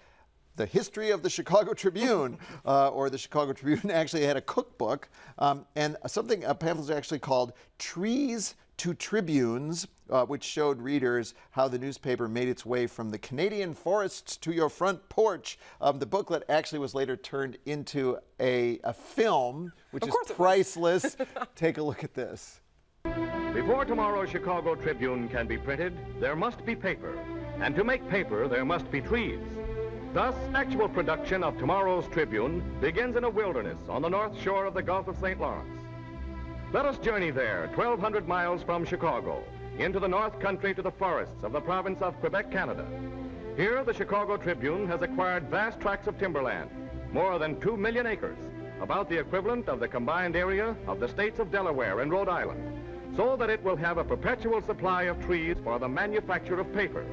the history of the Chicago Tribune, or the Chicago Tribune actually had a cookbook, and a pamphlet actually called Trees to Tribunes, which showed readers how the newspaper made its way from the Canadian forests to your front porch. The booklet actually was later turned into a film, which is priceless. Take a look at this. Before tomorrow's Chicago Tribune can be printed, there must be paper. And to make paper, there must be trees. Thus, actual production of tomorrow's Tribune begins in a wilderness on the north shore of the Gulf of St. Lawrence. Let us journey there, 1,200 miles from Chicago, into the North Country to the forests of the province of Quebec, Canada. Here, the Chicago Tribune has acquired vast tracts of timberland, more than 2 million acres, about the equivalent of the combined area of the states of Delaware and Rhode Island, so that it will have a perpetual supply of trees for the manufacture of paper.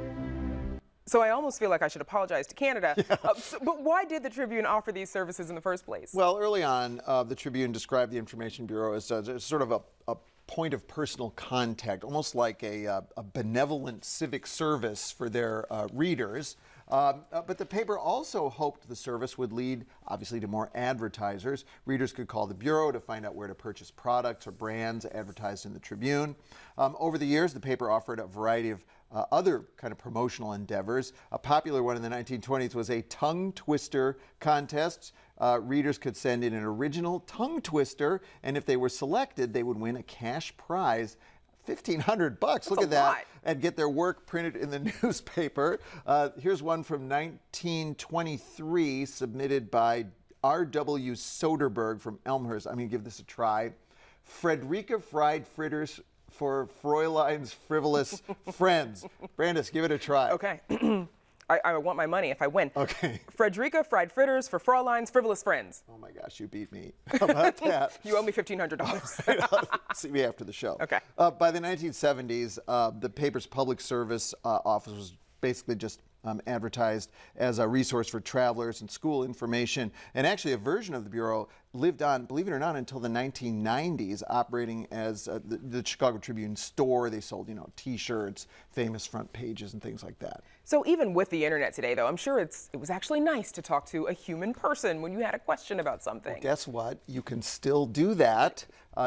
So I almost feel like I should apologize to Canada. Yeah. But why did the Tribune offer these services in the first place? Well, early on, the Tribune described the Information Bureau as sort of a point of personal contact, almost like a benevolent civic service for their readers. But the paper also hoped the service would lead, obviously, to more advertisers. Readers could call the Bureau to find out where to purchase products or brands advertised in the Tribune. Over the years, the paper offered a variety of other kind of promotional endeavors. A popular one in the 1920s was a tongue twister contest. Readers could send in an original tongue twister, and if they were selected, they would win a cash prize. $1,500. Look at that. And get their work printed in the newspaper. Here's one from 1923 submitted by R.W. Soderbergh from Elmhurst. I'm going to give this a try. Frederica fried fritters for Fräulein's frivolous friends. Brandis, give it a try. Okay. I want my money if I win. Okay. Frederica fried fritters for Fräulein's frivolous friends. Oh my gosh, you beat me. How about that? You owe me $1,500. See me after the show. Okay. By the 1970s, the paper's public service office was basically just advertised as a resource for travelers and school information. And actually, a version of the Bureau lived on, believe it or not, until the 1990s, operating as the Chicago Tribune store. They sold, T-shirts, famous front pages, and things like that. So even with the internet today, though, I'm sure it was actually nice to talk to a human person when you had a question about something. Well, guess what? You can still do that.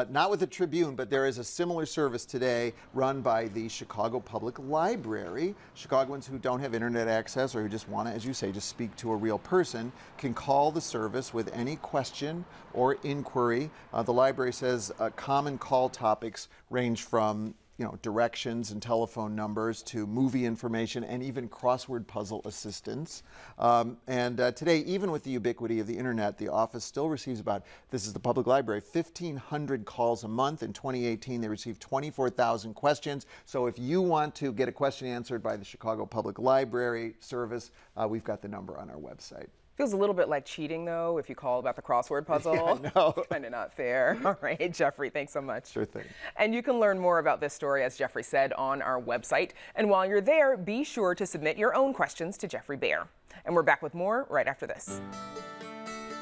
Not with the Tribune, but there is a similar service today run by the Chicago Public Library. Chicagoans who don't have internet access or who just want to, as you say, just speak to a real person can call the service with any question or inquiry. The library says common call topics range from directions and telephone numbers to movie information and even crossword puzzle assistance. Today, even with the ubiquity of the internet, the office still receives this is the public library, 1,500 calls a month. In 2018, they received 24,000 questions. So if you want to get a question answered by the Chicago Public Library service, we've got the number on our website. Feels a little bit like cheating, though, if you call about the crossword puzzle. Yeah, I know. Kind of not fair. All right, Jeffrey, thanks so much. Sure thing. And you can learn more about this story, as Jeffrey said, on our website. And while you're there, be sure to submit your own questions to Jeffrey Baer. And we're back with more right after this.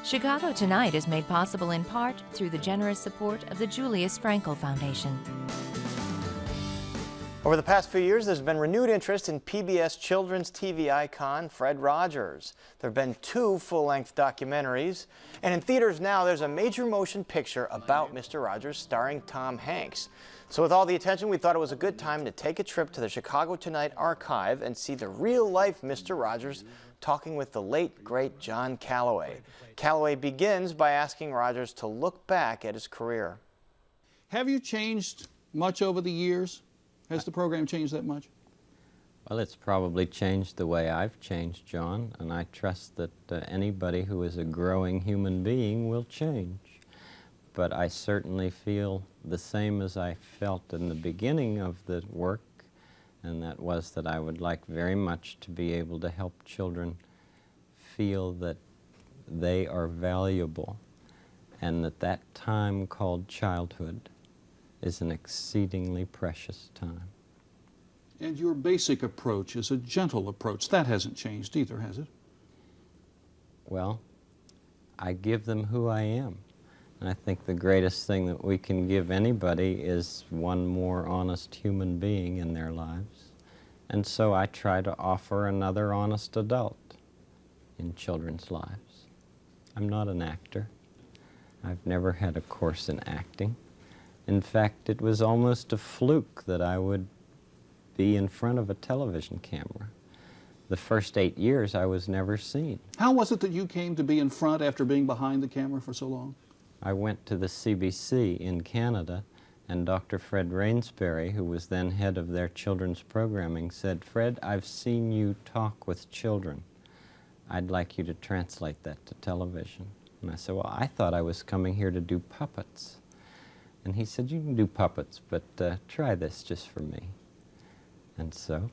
Chicago Tonight is made possible in part through the generous support of the Julius Frankel Foundation. Over the past few years, there's been renewed interest in PBS children's TV icon Fred Rogers. There have been 2 full-length documentaries, and in theaters now there's a major motion picture about Mr. Rogers starring Tom Hanks. So with all the attention, we thought it was a good time to take a trip to the Chicago Tonight archive and see the real-life Mr. Rogers talking with the late, great John Calloway. Calloway begins by asking Rogers to look back at his career. Have you changed much over the years? Has the program changed that much? Well, it's probably changed the way I've changed, John, and I trust that anybody who is a growing human being will change. But I certainly feel the same as I felt in the beginning of the work, and that was that I would like very much to be able to help children feel that they are valuable and that that time called childhood is an exceedingly precious time. And your basic approach is a gentle approach. That hasn't changed either, has it? Well, I give them who I am. And I think the greatest thing that we can give anybody is one more honest human being in their lives. And so I try to offer another honest adult in children's lives. I'm not an actor. I've never had a course in acting. In fact, it was almost a fluke that I would be in front of a television camera. The first 8 years, I was never seen. How was it that you came to be in front after being behind the camera for so long? I went to the CBC in Canada, and Dr. Fred Rainsbury, who was then head of their children's programming, said, "Fred, I've seen you talk with children. I'd like you to translate that to television." And I said, "Well, I thought I was coming here to do puppets." And he said, "You can do puppets, but try this just for me." And so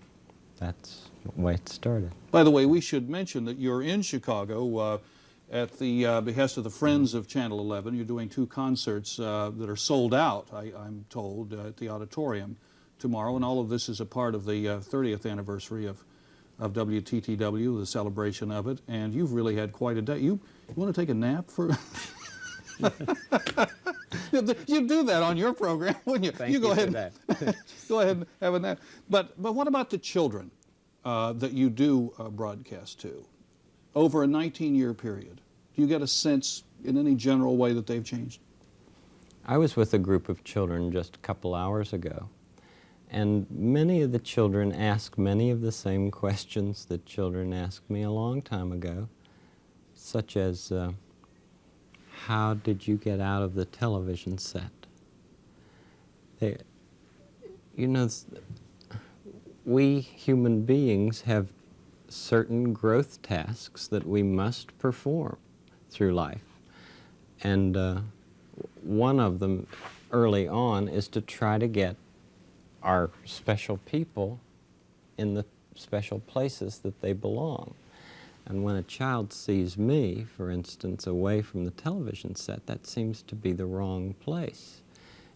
that's the way it started. By the way, we should mention that you're in Chicago at the behest of the Friends of Channel 11. You're doing 2 concerts that are sold out, I'm told, at the auditorium tomorrow. And all of this is a part of the 30th anniversary of WTTW, the celebration of it. And you've really had quite a day. You want to take a nap for... You'd do that on your program, wouldn't you? Thank you go ahead for that. Go ahead and have a nap. But what about the children? that you do broadcast to, over a 19-year period, do you get a sense in any general way that they've changed? I was with a group of children just a couple hours ago, and many of the children ask many of the same questions that children asked me a long time ago, such as, how did you get out of the television set? You know, we human beings have certain growth tasks that we must perform through life. And one of them early on is to try to get our special people in the special places that they belong. And when a child sees me, for instance, away from the television set, that seems to be the wrong place.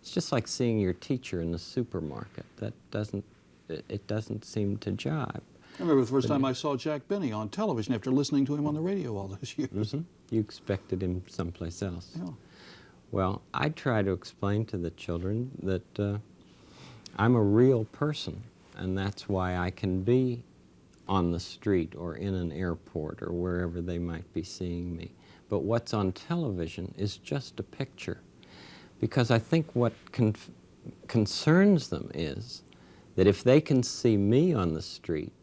It's just like seeing your teacher in the supermarket. It doesn't seem to jibe. I remember the first time I saw Jack Benny on television after listening to him on the radio all those years. Mm-hmm. You expected him someplace else. Yeah. Well, I try to explain to the children that I'm a real person, and that's why I can be on the street or in an airport or wherever they might be seeing me. But what's on television is just a picture. Because I think what concerns them is that if they can see me on the street,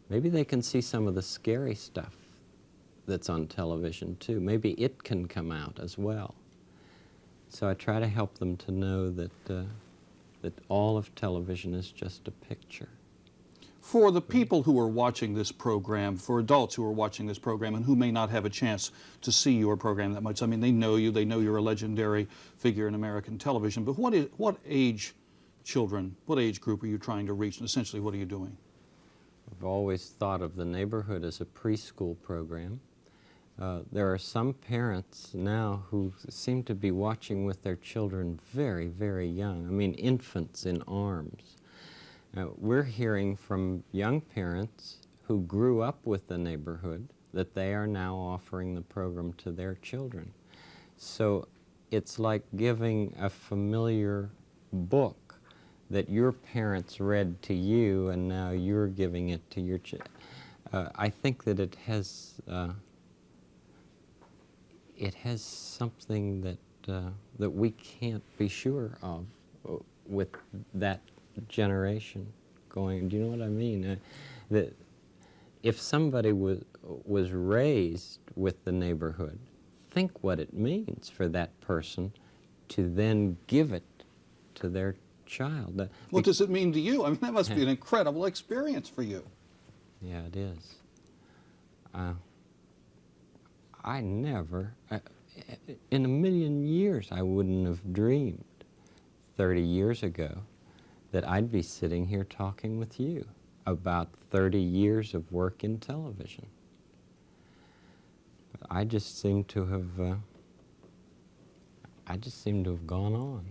maybe they can see some of the scary stuff that's on television too. Maybe it can come out as well. So I try to help them to know that, that all of television is just a picture. For the people who are watching this program, for adults who are watching this program and who may not have a chance to see your program that much, I mean, they know you, they know you're a legendary figure in American television, but what age children, what age group are you trying to reach, and essentially what are you doing? I've always thought of the neighborhood as a preschool program. There are some parents now who seem to be watching with their children very, very young. I mean, infants in arms. We're hearing from young parents who grew up with the neighborhood that they are now offering the program to their children. So it's like giving a familiar book that your parents read to you and now you're giving it to your child. I think that it has something that we can't be sure of with that generation going. Do you know what I mean? That if somebody was raised with the neighborhood, think what it means for that person to then give it to their child. What does it mean to you? I mean, that must be an incredible experience for you. Yeah, it is. I never, in a million years, I wouldn't have dreamed 30 years ago that I'd be sitting here talking with you about 30 years of work in television. But I just seem to have gone on.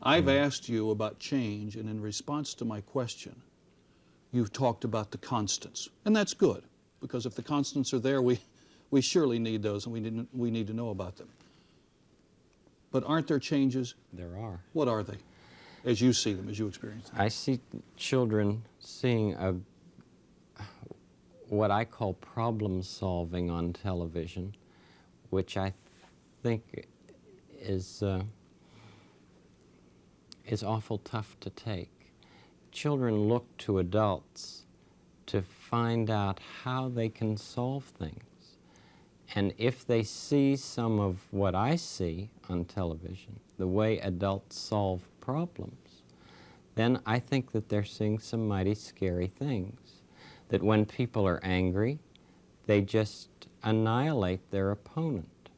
I've asked you about change, and in response to my question, you've talked about the constants. And that's good, because if the constants are there, we surely need those, and we need to know about them. But aren't there changes? There are. What are they, as you see them, as you experience them? I see children seeing what I call problem solving on television, which I think is awful tough to take. Children look to adults to find out how they can solve things. And if they see some of what I see on television, the way adults solve problems, then I think that they're seeing some mighty scary things. That when people are angry, they just annihilate their opponent.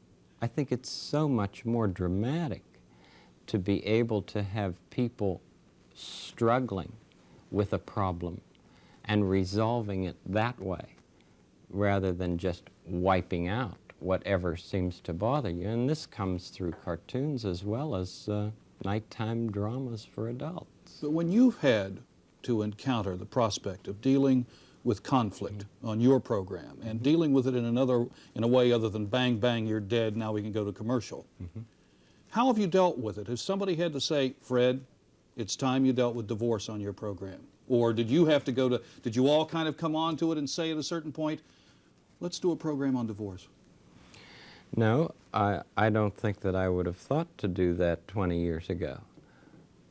I think it's so much more dramatic to be able to have people struggling with a problem and resolving it that way, rather than just wiping out whatever seems to bother you. And this comes through cartoons as well as nighttime dramas for adults. But when you've had to encounter the prospect of dealing with conflict on your program and dealing with it in a way other than bang, bang, you're dead, now we can go to commercial, how have you dealt with it? Has somebody had to say, Fred, it's time you dealt with divorce on your program? Or did you have to go to, did you all kind of come on to it and say at a certain point, let's do a program on divorce? No, I don't think that I would have thought to do that 20 years ago.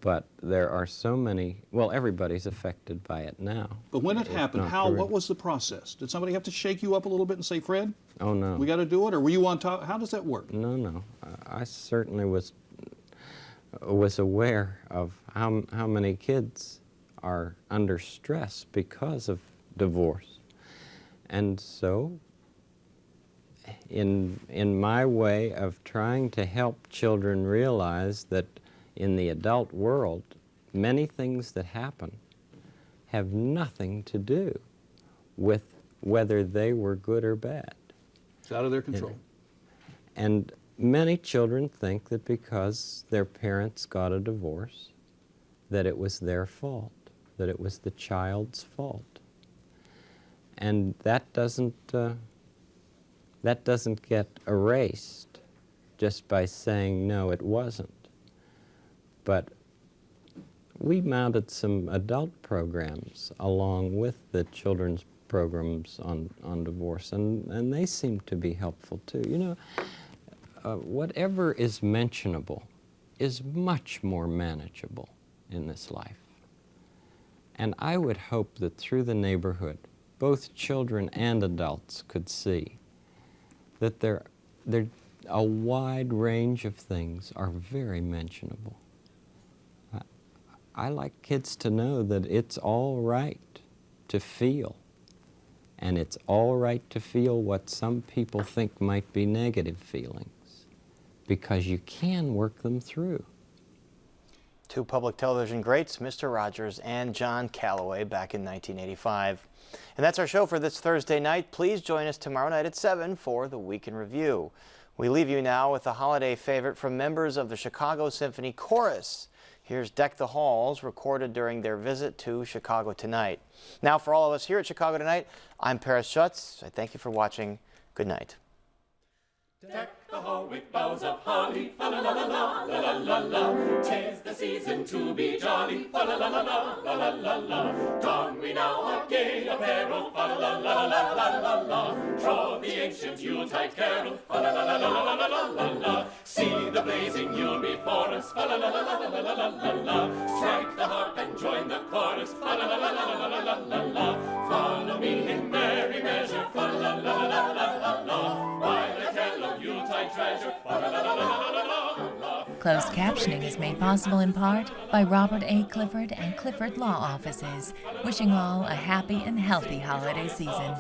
But there are so many, well, everybody's affected by it now. But when it happened, what was the process? Did somebody have to shake you up a little bit and say, Fred? Oh, no. We got to do it? Or were you on top? How does that work? No. I certainly was aware of how many kids are under stress because of divorce. And so, in my way of trying to help children realize that in the adult world, many things that happen have nothing to do with whether they were good or bad. It's out of their control. And many children think that because their parents got a divorce, that it was their fault, that it was the child's fault. And that doesn't get erased just by saying, no, it wasn't. But we mounted some adult programs along with the children's programs on divorce, and they seem to be helpful too. You know, whatever is mentionable is much more manageable in this life. And I would hope that through the neighborhood, both children and adults could see that a wide range of things are very mentionable. I like kids to know that it's all right to feel, and it's all right to feel what some people think might be negative feelings, because you can work them through. Two public television greats, Mr. Rogers and John Calloway, back in 1985. And that's our show for this Thursday night. Please join us tomorrow night at 7 for the Week in Review. We leave you now with a holiday favorite from members of the Chicago Symphony Chorus. Here's Deck the Halls, recorded during their visit to Chicago Tonight. Now, for all of us here at Chicago Tonight, I'm Paris Schutz. I thank you for watching. Good night. Deck the hall with boughs of holly, fa la la la la la la la la. 'Tis the season to be jolly, fa la la la la la la la la. Don we now our gay apparel, fa la la la la la la la. Draw the ancient Yuletide carol, fa la la la la la la la la la. See the blazing Yule before us, fa la la la la la la la la. Strike the harp and join the chorus, fa la la la la la la la la. Follow me in merry measure, fa la la la la la la la. While I tell of Yuletide treasure, fa la la la la la la la. Closed captioning is made possible in part by Robert A. Clifford and Clifford Law Offices, wishing all a happy and healthy holiday season.